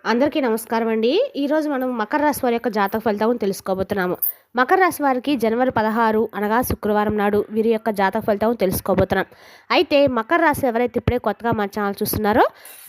అందరికీ నమస్కారం అండి. ఈరోజు మనం మకర రాశి వారి యొక్క జాతక ఫలితాలను తెలుసుకోబోతున్నాము. మకర రాశి వారికి జనవరి 16 అనగా శుక్రవారం నాడు వీరి యొక్క జాతక ఫలితాలను తెలుసుకోబోతున్నాం. అయితే మకర రాశి ఎవరైతే ఇప్పుడే కొత్తగా మా ఛానల్ చూస్తున్నారో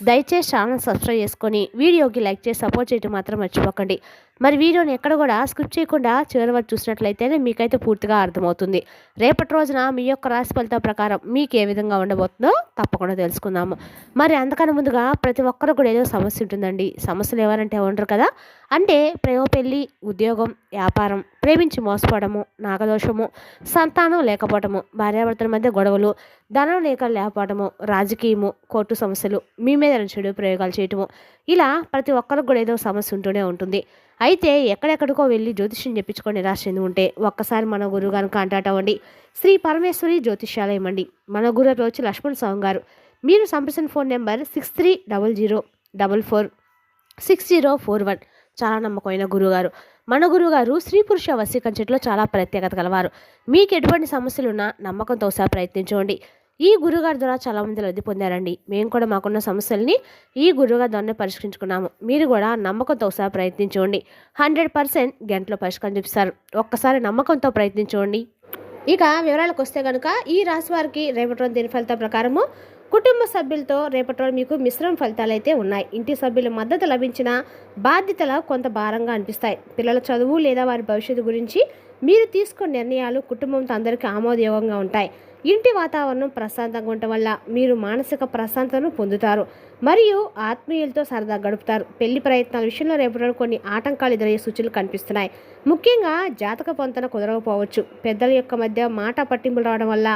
దయచేసి ఛానల్ సబ్స్క్రైబ్ చేసుకొని వీడియోకి లైక్ చేసి సపోర్ట్ చేయడం మాత్రం మర్చిపోకండి. మరి వీడియోని ఎక్కడ కూడా స్కిప్ చేయకుండా చివరి వరకు చూసినట్లయితేనే మీకైతే పూర్తిగా అర్థమవుతుంది. రేపటి రోజున మీ యొక్క రాశి ఫలితం ప్రకారం మీకు ఏ విధంగా ఉండబోతుందో తప్పకుండా తెలుసుకుందాము. మరి అంతకన్నా ముందుగా ప్రతి ఒక్కరు కూడా ఏదో సమస్య ఉంటుందండి. సమస్యలు ఎవరంటే ఉండరు కదా. అంటే ప్రేమ, పెళ్ళి, ఉద్యోగం, వ్యాపారం, ప్రేమించి మోసపోవడము, నాగదోషము, సంతానం లేకపోవడము, భార్యాభర్తల మధ్య గొడవలు, ధనం లేకపోవడము, రాజకీయము, కోర్టు సమస్యలు, మీ మీద చెడు ప్రయోగాలు చేయటము, ఇలా ప్రతి ఒక్కరికి కూడా ఏదో సమస్య ఉంటూనే ఉంటుంది. అయితే ఎక్కడెక్కడికో వెళ్ళి జ్యోతిష్యం చెప్పించుకొని నిరాశ చెంది ఉంటే ఒక్కసారి మన గురువు గారిని కాంటాక్ట్ అవ్వండి. శ్రీ పరమేశ్వరి జ్యోతిష్యాలయం అండి. మన గురువు వచ్చి లక్ష్మణ్ స్వామి గారు. మీరు సంప్రదించిన ఫోన్ నెంబర్ 6300446041. చాలా నమ్మకమైన గురువుగారు. మన గురువుగారు స్త్రీ పురుష వశీకరణ చెట్టులో చాలా ప్రత్యేకత గలవారు. మీకు ఎటువంటి సమస్యలున్నా నమ్మకంతో ఒకసారి ప్రయత్నించండి. ఈ గురువుగారి ద్వారా చాలామంది లబ్ధి పొందారండి. మేము కూడా మాకున్న సమస్యల్ని ఈ గురువుగారి ద్వారా పరిష్కరించుకున్నాము. మీరు కూడా నమ్మకంతో ఒకసారి ప్రయత్నించండి. 100% గంటలో పరిష్కారం చూపిస్తారు. ఒక్కసారి నమ్మకంతో ప్రయత్నించండి. ఇక వివరాలకు వస్తే కనుక ఈ రాశి వారికి రేపటి రోజు దీని ఫలితం ప్రకారము కుటుంబ సభ్యులతో రేపటి రోజు మీకు మిశ్రమ ఫలితాలు అయితే ఉన్నాయి. ఇంటి సభ్యుల మద్దతు లభించిన బాధ్యతలు కొంత భారంగా అనిపిస్తాయి. పిల్లల చదువు లేదా వారి భవిష్యత్తు గురించి మీరు తీసుకున్న నిర్ణయాలు కుటుంబంతో అందరికీ ఆమోదయోగంగా ఉంటాయి. ఇంటి వాతావరణం ప్రశాంతంగా ఉండటం వల్ల మీరు మానసిక ప్రశాంతతను పొందుతారు మరియు ఆత్మీయులతో సరదా గడుపుతారు. పెళ్లి ప్రయత్నాల విషయంలో రేపటి కొన్ని ఆటంకాలు ఎదురయ్యే సూచనలు కనిపిస్తున్నాయి. ముఖ్యంగా జాతక పొంతన కుదరకపోవచ్చు. పెద్దల యొక్క మధ్య మాట పట్టింపులు రావడం వల్ల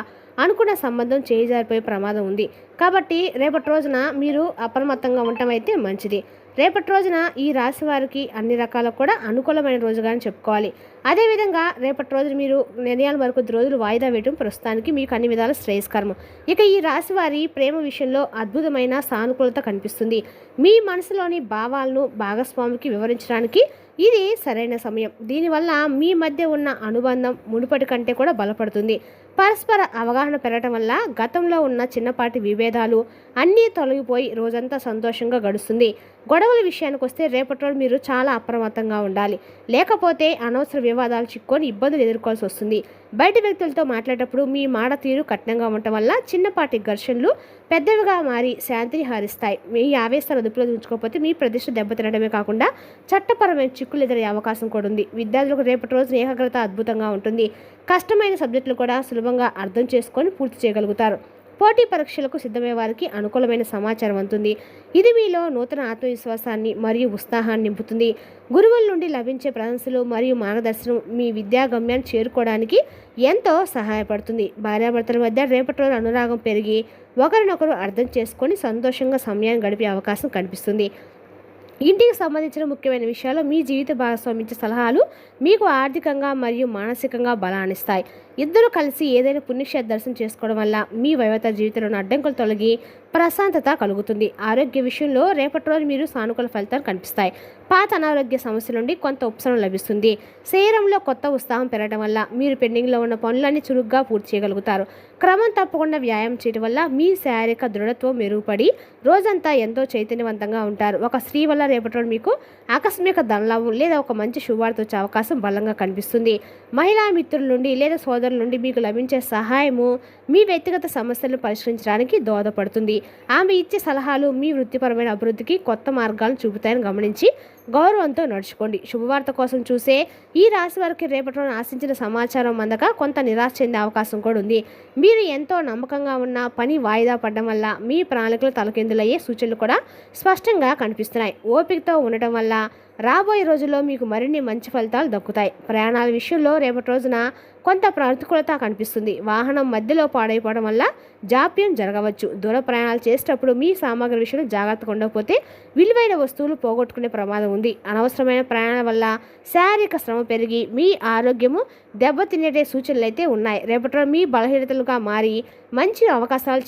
అనుకున్న సంబంధం చేజారిపోయే ప్రమాదం ఉంది. కాబట్టి రేపటి రోజున మీరు అప్రమత్తంగా ఉండటం అయితే మంచిది. రేపటి రోజున ఈ రాశి వారికి అన్ని రకాల కూడా అనుకూలమైన రోజుగా చెప్పుకోవాలి. అదేవిధంగా రేపటి రోజున మీరు నిర్ణయాల వరకు రోజులు వాయిదా వేయడం ప్రస్తుతానికి మీకు అన్ని విధాల శ్రేయస్కరం. ఇక ఈ రాశి వారి ప్రేమ విషయంలో అద్భుతమైన సానుకూలత కనిపిస్తుంది. మీ మనసులోని భావాలను భాగస్వామికి వివరించడానికి ఇది సరైన సమయం. దీనివల్ల మీ మధ్య ఉన్న అనుబంధం మునుపటి కంటే కూడా బలపడుతుంది. పరస్పర అవగాహన పెరగటం వల్ల గతంలో ఉన్న చిన్నపాటి విభేదాలు అన్నీ తొలగిపోయి రోజంతా సంతోషంగా గడుస్తుంది. గొడవల విషయానికి వస్తే రేపటి రోజు మీరు చాలా అప్రమత్తంగా ఉండాలి. లేకపోతే అనవసర వివాదాలు చిక్కొని ఇబ్బందులు ఎదుర్కోవాల్సి వస్తుంది. బయట వ్యక్తులతో మాట్లాడేటప్పుడు మీ మాట తీరు కఠినంగా ఉండటం వల్ల చిన్నపాటి ఘర్షణలు పెద్దవిగా మారి శాంతిని హరిస్తాయి. మీ ఆవేశాలు అదుపులో ఉంచుకోకపోతే మీ ప్రతిష్ట దెబ్బతినడమే కాకుండా చట్టపరమైన చిక్కులు ఎదురయ్యే అవకాశం కూడా ఉంది. విద్యార్థులకు రేపటి రోజు ఏకాగ్రత అద్భుతంగా ఉంటుంది. కష్టమైన సబ్జెక్టులు కూడా సులభంగా అర్థం చేసుకొని పూర్తి చేయగలుగుతారు. పోటీ పరీక్షలకు సిద్ధమయ్యే వారికి అనుకూలమైన సమాచారం అందుతుంది. ఇది మీలో నూతన ఆత్మవిశ్వాసాన్ని మరియు ఉత్సాహాన్ని నింపుతుంది. గురువుల నుండి లభించే ప్రశంసలు మరియు మార్గదర్శనం మీ విద్యా గమ్యాన్ని చేరుకోవడానికి ఎంతో సహాయపడుతుంది. భార్యాభర్తల మధ్య రేపటి రోజు అనురాగం పెరిగి ఒకరినొకరు అర్థం చేసుకొని సంతోషంగా సమయాన్ని గడిపే అవకాశం కనిపిస్తుంది. ఇంటికి సంబంధించిన ముఖ్యమైన విషయాలు మీ జీవిత భాగస్వామి ఇచ్చే సలహాలు మీకు ఆర్థికంగా మరియు మానసికంగా బలాన్నిస్తాయి. ఇద్దరు కలిసి ఏదైనా పుణ్యక్షేత్ర దర్శనం చేసుకోవడం వల్ల మీ వైవాహిక జీవితంలోని అడ్డంకులు తొలగి ప్రశాంతత కలుగుతుంది. ఆరోగ్య విషయంలో రేపటి రోజు మీరు సానుకూల ఫలితాలు కనిపిస్తాయి. పాత అనారోగ్య సమస్యల నుండి కొంత ఉపశమనం లభిస్తుంది. శరీరంలో కొత్త ఉత్సాహం పెరగడం వల్ల మీరు పెండింగ్లో ఉన్న పనులన్నీ చురుగ్గా పూర్తి చేయగలుగుతారు. క్రమం తప్పకుండా వ్యాయామం చేయడం వల్ల మీ శారీరక దృఢత్వం మెరుగుపడి రోజంతా ఎంతో చైతన్యవంతంగా ఉంటారు. ఒక స్త్రీ వల్ల రేపటి రోజు మీకు ఆకస్మిక ధనలాభం లేదా ఒక మంచి శుభవార్త వచ్చే అవకాశం బలంగా కనిపిస్తుంది. మహిళా మిత్రుల నుండి లేదా సోదరుల నుండి మీకు లభించే సహాయము మీ వ్యక్తిగత సమస్యలను పరిష్కరించడానికి దోహదపడుతుంది. ఆమె ఇచ్చే సలహాలు మీ వృత్తిపరమైన అభివృద్ధికి కొత్త మార్గాలను చూపుతాయని గమనించి గౌరవంతో నడుచుకోండి. శుభవార్త కోసం చూసే ఈ రాశి వారికి రేపటి రోజున ఆశించిన సమాచారం అందక కొంత నిరాశ చెందే అవకాశం కూడా ఉంది. మీరు ఎంతో నమ్మకంగా ఉన్న పని వాయిదా పడడం వల్ల మీ ప్రణాళికలు తలకిందులయ్యే సూచనలు కూడా స్పష్టంగా కనిపిస్తున్నాయి. ఓపికతో ఉండటం వల్ల రాబోయే రోజుల్లో మీకు మరిన్ని మంచి ఫలితాలు దక్కుతాయి. ప్రయాణాల విషయంలో రేపటి రోజున కొంత ప్రతికూలత కనిపిస్తుంది. వాహనం మధ్యలో పాడైపోవడం వల్ల జాప్యం జరగవచ్చు. దూర ప్రయాణాలు చేసేటప్పుడు మీ సామాగ్రి విషయంలో జాగ్రత్తగా ఉండకపోతే విలువైన వస్తువులు పోగొట్టుకునే ప్రమాదం ఉంది. అనవసరమైన ప్రయాణాల వల్ల శారీరక శ్రమ పెరిగి మీ ఆరోగ్యము దెబ్బతినే సూచనలు అయితే ఉన్నాయి. రేపటి మీ బలహీనతలుగా మారి మంచి అవకాశాలు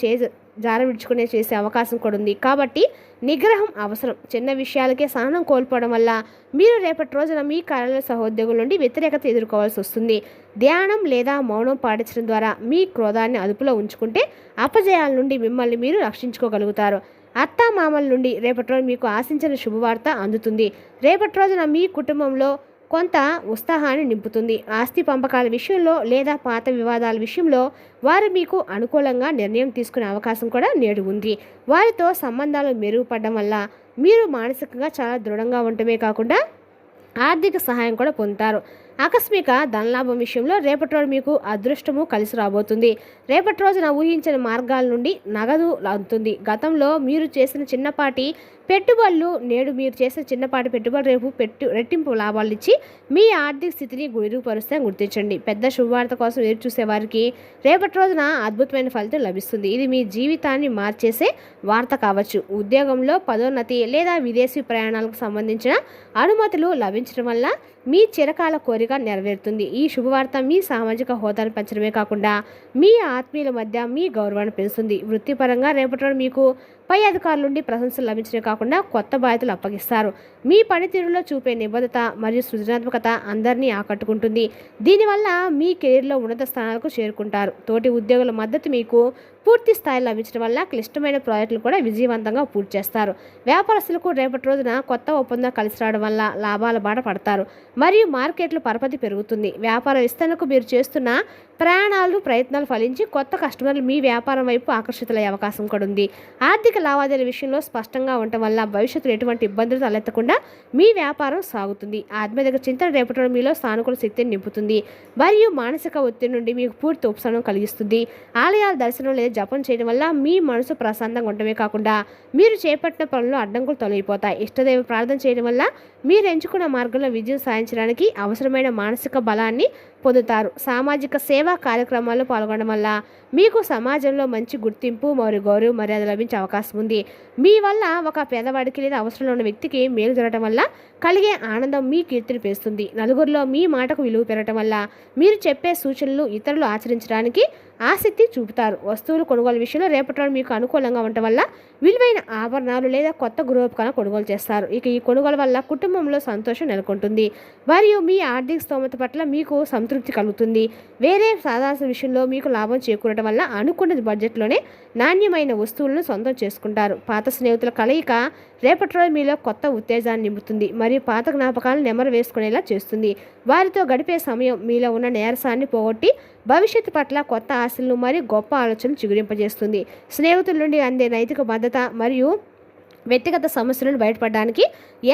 జారవిడ్చుకునే చేసే అవకాశం కూడా ఉంది. కాబట్టి నిగ్రహం అవసరం. చిన్న విషయాలకే సహనం కోల్పోవడం వల్ల మీరు రేపటి రోజున మీ కార్యాలయ సహోద్యోగుల నుండి వ్యతిరేకత ఎదుర్కోవాల్సి వస్తుంది. ధ్యానం లేదా మౌనం పాటించడం ద్వారా మీ క్రోధాన్ని అదుపులో ఉంచుకుంటే అపజయాల నుండి మిమ్మల్ని మీరు రక్షించుకోగలుగుతారు. అత్తామామల నుండి రేపటి రోజు మీకు ఆశించిన శుభవార్త అందుతుంది. రేపటి రోజున మీ కుటుంబంలో కొంత ఉత్సాహాన్ని నింపుతుంది. ఆస్తి పంపకాల విషయంలో లేదా పాత వివాదాల విషయంలో వారు మీకు అనుకూలంగా నిర్ణయం తీసుకునే అవకాశం కూడా నేడు ఉంది. వారితో సంబంధాలు మెరుగుపడడం వల్ల మీరు మానసికంగా చాలా దృఢంగా ఉండటమే కాకుండా ఆర్థిక సహాయం కూడా పొందుతారు. ఆకస్మిక ధనలాభం విషయంలో రేపటి రోజు మీకు అదృష్టము కలిసి రాబోతుంది. రేపటి రోజున ఊహించని మార్గాల నుండి నగదు అందుతుంది. గతంలో మీరు చేసిన చిన్నపాటి పెట్టుబడులు నేడు మీరు చేసిన చిన్నపాటి పెట్టుబడి రేపు రెట్టింపు లాభాలు ఇచ్చి మీ ఆర్థిక స్థితిని మెరుగుపరుస్తాయని గుర్తించండి. పెద్ద శుభవార్త కోసం ఎదురు చూసే వారికి రేపటి రోజున అద్భుతమైన ఫలితం లభిస్తుంది. ఇది మీ జీవితాన్ని మార్చేసే వార్త కావచ్చు. ఉద్యోగంలో పదోన్నతి లేదా విదేశీ ప్రయాణాలకు సంబంధించిన అనుమతులు లభించడం వల్ల మీ చిరకాల కోరిక నెరవేరుతుంది. ఈ శుభవార్త మీ సామాజిక హోదాను పెంచడమే కాకుండా మీ ఆత్మీయుల మధ్య మీ గౌరవాన్ని పెంచుతుంది. వృత్తిపరంగా రేపటి రోజు మీకు పై అధికారుల నుండి ప్రశంసలు లభించడమే కాకుండా కొత్త బాధ్యతలు అప్పగిస్తారు. మీ పనితీరులో చూపే నిబద్ధత మరియు సృజనాత్మకత అందరినీ ఆకట్టుకుంటుంది. దీనివల్ల మీ కెరీర్లో ఉన్నత స్థానాలకు చేరుకుంటారు. తోటి ఉద్యోగుల మద్దతు మీకు పూర్తి స్థాయిలో లభించడం వల్ల క్లిష్టమైన ప్రాజెక్టులు కూడా విజయవంతంగా పూర్తి చేస్తారు. వ్యాపారస్తులకు రేపటి రోజున కొత్త ఒప్పందం కలిసి రావడం వల్ల లాభాల బాట పడతారు మరియు మార్కెట్లో పరపతి పెరుగుతుంది. వ్యాపార విస్తరణకు మీరు చేస్తున్న ప్రయత్నాలు ఫలించి కొత్త కస్టమర్లు మీ వ్యాపారం వైపు ఆకర్షితులయ్యే అవకాశం కూడా ఉంది. ఆర్థిక లావాదేవీల విషయంలో స్పష్టంగా ఉండటం వల్ల భవిష్యత్తులో ఎటువంటి ఇబ్బందులు తలెత్తకుండా మీ వ్యాపారం సాగుతుంది. ఆత్మీయ చింతన రేపటి రోజు మీలో సానుకూల శక్తిని నింపుతుంది మరియు మానసిక ఒత్తిడి నుండి మీకు పూర్తి ఉపశమనం కలిగిస్తుంది. ఆలయాల దర్శనం లేదా జపం చేయడం వల్ల మీ మనసు ప్రశాంతంగా ఉండటమే కాకుండా మీరు చేపట్టిన పనుల్లో అడ్డంకులు తొలగిపోతాయి. ఇష్టదైవ ప్రార్థన చేయడం వల్ల మీరు ఎంచుకున్న మార్గంలో విజయం సాధించడానికి అవసరమైన మానసిక బలాన్ని పొందుతారు. సామాజిక సేవా కార్యక్రమాల్లో పాల్గొనడం వల్ల మీకు సమాజంలో మంచి గుర్తింపు మరియు గౌరవ మర్యాద లభించే అవకాశం ఉంది. మీ వల్ల ఒక పేదవాడికి లేదా అవసరంలో ఉన్న వ్యక్తికి మేలు జరగడం వల్ల కలిగే ఆనందం మీ కీర్తిని పెంచుతుంది. నలుగురిలో మీ మాటకు విలువ పెరగడం వల్ల మీరు చెప్పే సూచనలు ఇతరులు ఆచరించడానికి ఆసక్తి చూపుతారు. వస్తువులు కొనుగోలు విషయంలో రేపటి రోజు మీకు అనుకూలంగా ఉండటం వల్ల విలువైన ఆభరణాలు లేదా కొత్త గృహోపకరణాలు కొనుగోలు చేస్తారు. ఇక ఈ కొనుగోలు వల్ల కుటుంబంలో సంతోషం నెలకొంటుంది మరియు మీ ఆర్థిక స్తోమత పట్ల మీకు సంతృప్తి కలుగుతుంది. వేరే సాధారణ విషయంలో మీకు లాభం చేకూరడం వల్ల అనుకున్న బడ్జెట్లోనే నాణ్యమైన వస్తువులను సొంతం చేసుకుంటారు. పాత స్నేహితుల కలయిక రేపటి రోజు మీలో కొత్త ఉత్తేజాన్ని నింపుతుంది మరియు పాత జ్ఞాపకాలను నెమరు వేసుకునేలా చేస్తుంది. వారితో గడిపే సమయం మీలో ఉన్న నీరసాన్ని పోగొట్టి భవిష్యత్తు పట్ల కొత్త ఆశలను మరియు గొప్ప ఆలోచనలు చిగురింపజేస్తుంది. స్నేహితుల నుండి అందే నైతిక భద్రత మరియు వ్యక్తిగత సమస్యలను బయటపడడానికి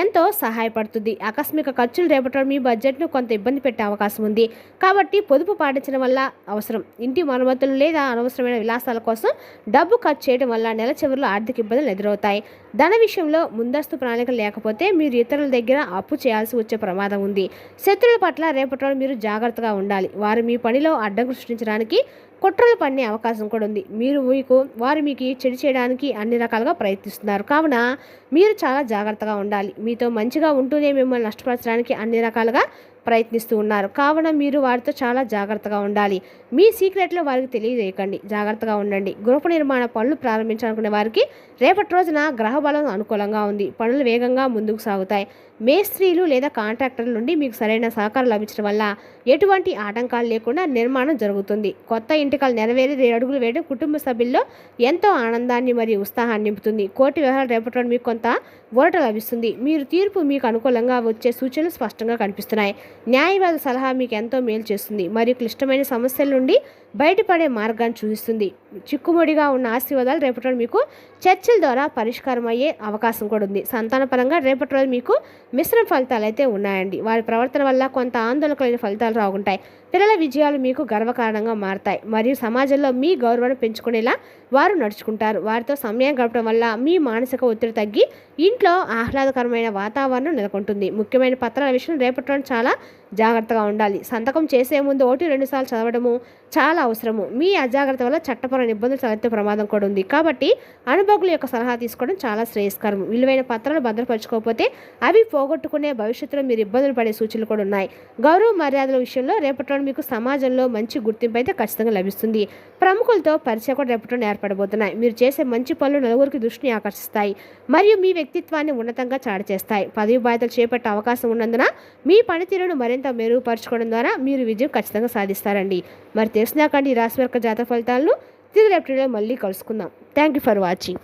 ఎంతో సహాయపడుతుంది. ఆకస్మిక ఖర్చులు రేపటి మీ బడ్జెట్ను కొంత ఇబ్బంది పెట్టే అవకాశం ఉంది కాబట్టి పొదుపు పాటించడం వల్ల అవసరం. ఇంటి మరమ్మతులు లేదా అనవసరమైన విలాసాల కోసం డబ్బు ఖర్చు చేయడం వల్ల నెల చివరిలో ఆర్థిక ఇబ్బందులు ఎదురవుతాయి. ధన విషయంలో ముందస్తు ప్రణాళిక లేకపోతే మీరు ఇతరుల దగ్గర అప్పు చేయాల్సి వచ్చే ప్రమాదం ఉంది. శత్రువుల పట్ల రేపటి మీరు జాగ్రత్తగా ఉండాలి. వారు మీ పనిలో అడ్డంకులు సృష్టించడానికి కుట్రలు పన్నే అవకాశం కూడా ఉంది. వారు మీకు చెడు చేయడానికి అన్ని రకాలుగా ప్రయత్నిస్తున్నారు కావున మీరు చాలా జాగ్రత్తగా ఉండాలి. మీతో మంచిగా ఉంటూనే మిమ్మల్ని నష్టపరచడానికి అన్ని రకాలుగా ప్రయత్నిస్తూ ఉన్నారు కావున మీరు వారితో చాలా జాగ్రత్తగా ఉండాలి. మీ సీక్రెట్లో వారికి తెలియజేయకండి. జాగ్రత్తగా ఉండండి. గృహ నిర్మాణ పనులు ప్రారంభించాలనుకునే వారికి రేపటి రోజున గ్రహ బలం అనుకూలంగా ఉంది. పనులు వేగంగా ముందుకు సాగుతాయి. మేస్త్రీలు లేదా కాంట్రాక్టర్ల నుండి మీకు సరైన సహకారం లభించడం వల్ల ఎటువంటి ఆటంకాలు లేకుండా నిర్మాణం జరుగుతుంది. కొత్త ఇంటికలు నెరవేరి 2 అడుగులు వేయడం కుటుంబ సభ్యుల్లో ఎంతో ఆనందాన్ని మరియు ఉత్సాహాన్ని నింపుతుంది. కోర్టు వ్యవహారాలు రేపటి రోజు మీకు కొంత ఊరట లభిస్తుంది. తీర్పు మీకు అనుకూలంగా వచ్చే సూచనలు స్పష్టంగా కనిపిస్తున్నాయి. న్యాయవాద సలహా మీకు ఎంతో మేలు చేస్తుంది మరియు క్లిష్టమైన సమస్యల నుండి బయటపడే మార్గాన్ని చూపిస్తుంది. చిక్కుముడిగా ఉన్న ఆశీర్వాదాలు రేపటి రోజు మీకు చర్చల ద్వారా పరిష్కారం అయ్యే అవకాశం కూడా ఉంది. సంతానపరంగా రేపటి రోజు మీకు మిశ్రమ ఫలితాలు అయితే ఉన్నాయండి. వారి ప్రవర్తన వల్ల కొంత ఆందోళన కలిగిన ఫలితాలు రాగుంటాయి. పిల్లల విజయాలు మీకు గర్వకారణంగా మారతాయి మరియు సమాజంలో మీ గౌరవాన్ని పెంచుకునేలా వారు నడుచుకుంటారు. వారితో సమయం గడపడం వల్ల మీ మానసిక ఒత్తిడి తగ్గి ఇంట్లో ఆహ్లాదకరమైన వాతావరణం నెలకొంటుంది. ముఖ్యమైన పత్రాల విషయం రేపటి రోజు చాలా జాగ్రత్తగా ఉండాలి. సంతకం చేసే ముందు 1-2 సార్లు చదవడము చాలా అవసరము. మీ అజాగ్రత్త వల్ల చట్టపరమైన ఇబ్బందులు తలెత్తే ప్రమాదం కూడా ఉంది కాబట్టి అనుభవకుల యొక్క సలహా తీసుకోవడం చాలా శ్రేయస్కరం. విలువైన పత్రాలు భద్రపరచుకోకపోతే అవి పోగొట్టుకునే భవిష్యత్తులో మీరు ఇబ్బందులు పడే సూచనలు కూడా ఉన్నాయి. గౌరవ మర్యాదల విషయంలో రేపటి మీకు సమాజంలో మంచి గుర్తింపు అయితే ఖచ్చితంగా లభిస్తుంది. ప్రముఖులతో పరిచయం కూడా రేపటి ఏర్పడబోతున్నాయి. మీరు చేసే మంచి పనులు నలుగురికి దృష్టిని ఆకర్షిస్తాయి మరియు మీ వ్యక్తిత్వాన్ని ఉన్నతంగా చాటి చేస్తాయి. పదవి బాధ్యతలు చేపట్టే అవకాశం ఉన్నందున మీ పనితీరును మరింత మెరుగుపరచుకోవడం ద్వారా మీరు విజయం ఖచ్చితంగా సాధిస్తారండి. మరి తెలిసినాకండి ఈ రాశి వర్గ జాతక ఫలితాలను తిరిగి రేపటిలో మళ్ళీ కలుసుకుందాం. Thank you for watching.